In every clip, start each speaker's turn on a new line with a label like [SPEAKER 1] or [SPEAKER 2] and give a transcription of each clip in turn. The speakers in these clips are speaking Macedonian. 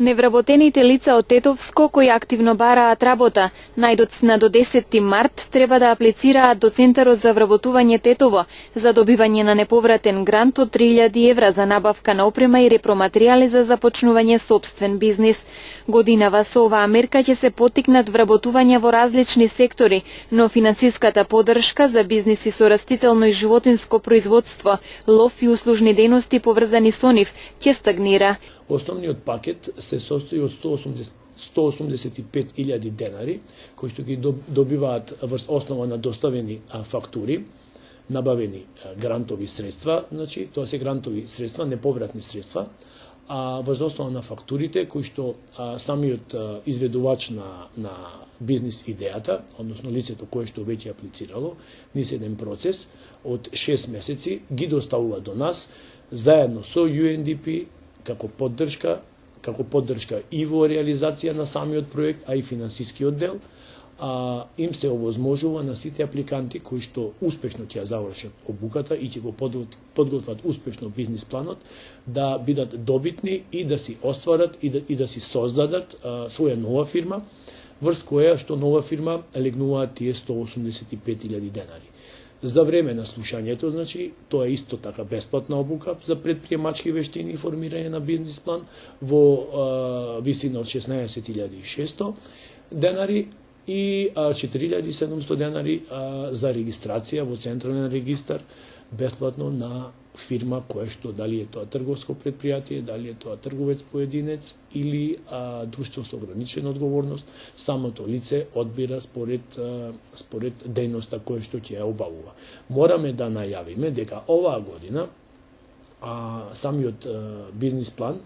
[SPEAKER 1] Невработените лица од Тетовско кои активно бараат работа, најдоцна до 10 март треба да аплицираат до Центарот за вработување Тетово за добивање на неповратен грант од 3000 евра за набавка на опрема и репроматеријали за започнување собствен бизнис. Годинава со оваа мерка ќе се поттикнат вработувања во различни сектори, но финансиската поддршка за бизниси со растително и животинско производство, лов и услужни дейности поврзани со нив ќе стагнира.
[SPEAKER 2] Основниот пакет се состои од 185.000 денари, кои што ги добиваат врз основа на доставени фактури, набавени грантови средства, значи тоа се грантови средства, неповратни средства, а врз основа на фактурите кои што самиот изведувач на бизнис идејата, односно лицето кое што веќе аплицирало, низ еден процес од 6 месеци ги доставува до нас заедно со UNDP како поддршка и во реализација на самиот проект, а и финансискиот дел, им се овозможува на сите апликанти кои што успешно ќе ја завршат обуката и ќе го подготват успешно бизнис планот, да бидат добитни и да си остварат и да си создадат своја нова фирма, врз која што нова фирма легнуваат тие 185.000 денари. За време на слушањето, значи, тоа е исто така бесплатна обука за предприемачки вештини и формирање на бизнис план во висина од 16.600 денари и 4.700 денари за регистрација во Централен регистар бесплатно на фирма која што дали е тоа трговско предпријатие, дали е тоа трговец поединец или друштво со ограничена одговорност, самото лице одбира според дејноста која што ќе ја обавува. Мораме да најавиме дека оваа година самиот бизнис план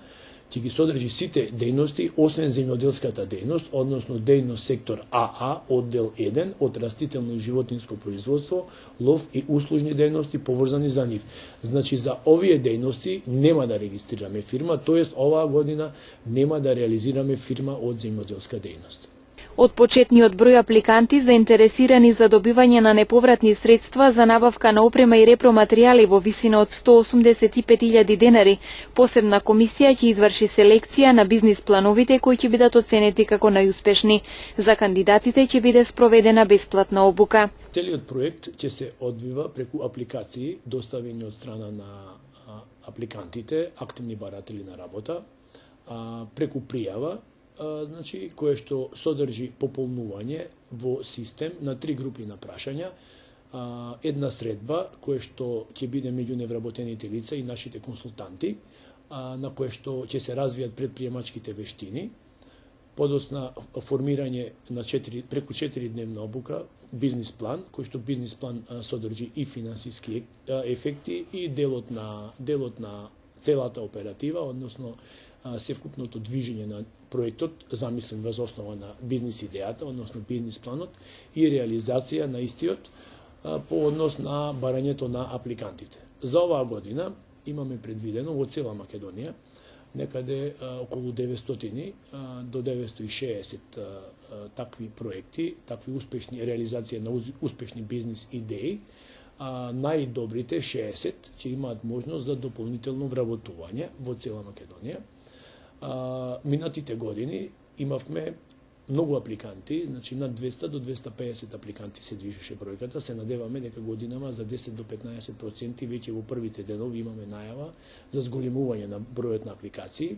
[SPEAKER 2] ќе ги содржи сите дејности, освен земјоделската дејност, односно дејност сектор АА, оддел 1, од растително и животинско производство, лов и услужни дејности поврзани за нив. Значи, за овие дејности нема да регистрираме фирма, тоест оваа година нема да реализираме фирма од земјоделска дејност.
[SPEAKER 1] Од почетниот број апликанти заинтересирани за добивање на неповратни средства за набавка на опрема и репроматеријали во висина од 185.000 денари, посебна комисија ќе изврши селекција на бизнис плановите кои ќе бидат оценети како најуспешни. За кандидатите ќе биде спроведена бесплатна обука.
[SPEAKER 2] Целиот проект ќе се одвива преку апликации доставени од страна на апликантите, активни баратели на работа, преку пријава, значи, кое што содржи пополнување во систем на 3 групи на прашања, една средба која што ќе биде меѓу невработените лица и нашите консултанти, на кое што ќе се развијат предприемачките вештини, подоцна формирање на преку 4-дневна обука, бизнис план, кој што бизнис план содржи и финансиски ефекти и делот на целата оператива, односно севкупното движење на проектот, замислен врз основа на бизнис идејата, односно бизнис планот и реализација на истиот по однос на барањето на апликантите. За оваа година имаме предвидено во цела Македонија некаде околу 900 до 960 такви проекти, такви успешни реализација на успешни бизнис идеи. Најдобрите 60 ќе имаат можност за дополнително вработување во цела Македонија. Минатите години имавме многу апликанти, значи над 200 до 250 апликанти се движеше бројката. Се надеваме дека годинама за 10 до 15% веќе во првите денови имаме најава за зголемување на бројот на апликации,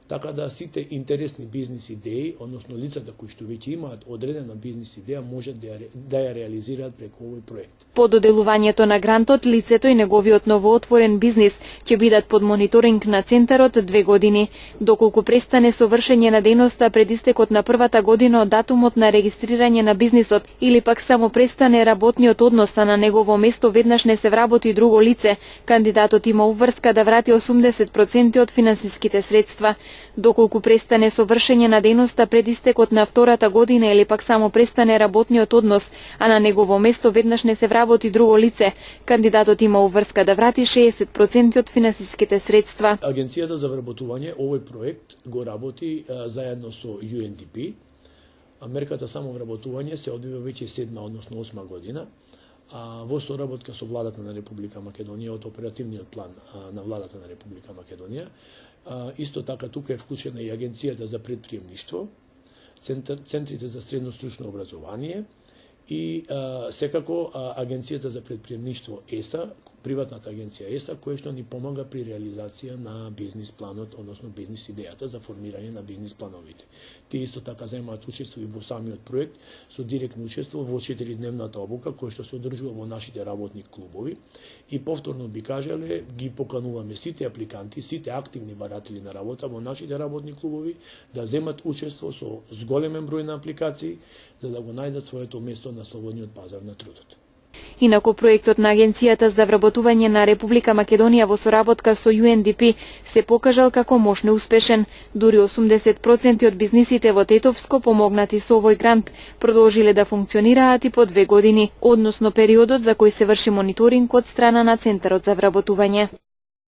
[SPEAKER 2] така да сите интересни бизнис идеи, односно лицата кои што веќе имаат одредена бизнис идеја, можат да ја реализираат преку овој проект.
[SPEAKER 1] По доделувањето на грантот, лицето и неговиот новоотворен бизнис ќе бидат под мониторинг на Центарот 2 години. Доколку престане со вршење на дејноста пред истекот на првата година од датумот на регистрирање на бизнисот или пак само престане работниот однос, а на негово место веднаш не се вработи друго лице, кандидатот има обврска да врати 80% од финансиските средства. Доколку престане со вршење на дејноста пред истекот на втората година или пак само престане работниот однос, а на негово место веднаш не се вработи друго лице, кандидатот има обврска да врати 60% од финансиските средства.
[SPEAKER 2] Агенцијата за вработување овој проект го работи заедно со UNDP. Мерката само вработување се одвива веќе 7, односно 8 година. во соработка со владата на Република Македонија од оперативниот план на владата на Република Македонија. Исто така тука е вклучена и Агенцијата за предприемништво, центрите за средно стручно образование и секако Агенцијата за предприемништво ЕСА, приватната агенција ЕСА, која што ни помага при реализација на бизнис планот, односно бизнис идејата за формирање на бизнис плановите. Тие исто така земаат учество и во самиот проект со директно учество во 4-дневната обука која што се одржува во нашите работни клубови и повторно би кажале ги покануваме сите апликанти, сите активни баратели на работа во нашите работни клубови да земат учество со зголемен број на апликации за да го најдат своето место на слободниот пазар на трудот.
[SPEAKER 1] Инаку проектот на Агенцијата за вработување на Република Македонија во соработка со UNDP се покажал како мощно успешен. Дури 80% од бизнисите во Тетовско помогнати со овој грант продолжиле да функционираат и по 2 години, односно периодот за кој се врши мониторинг од страна на Центарот за вработување.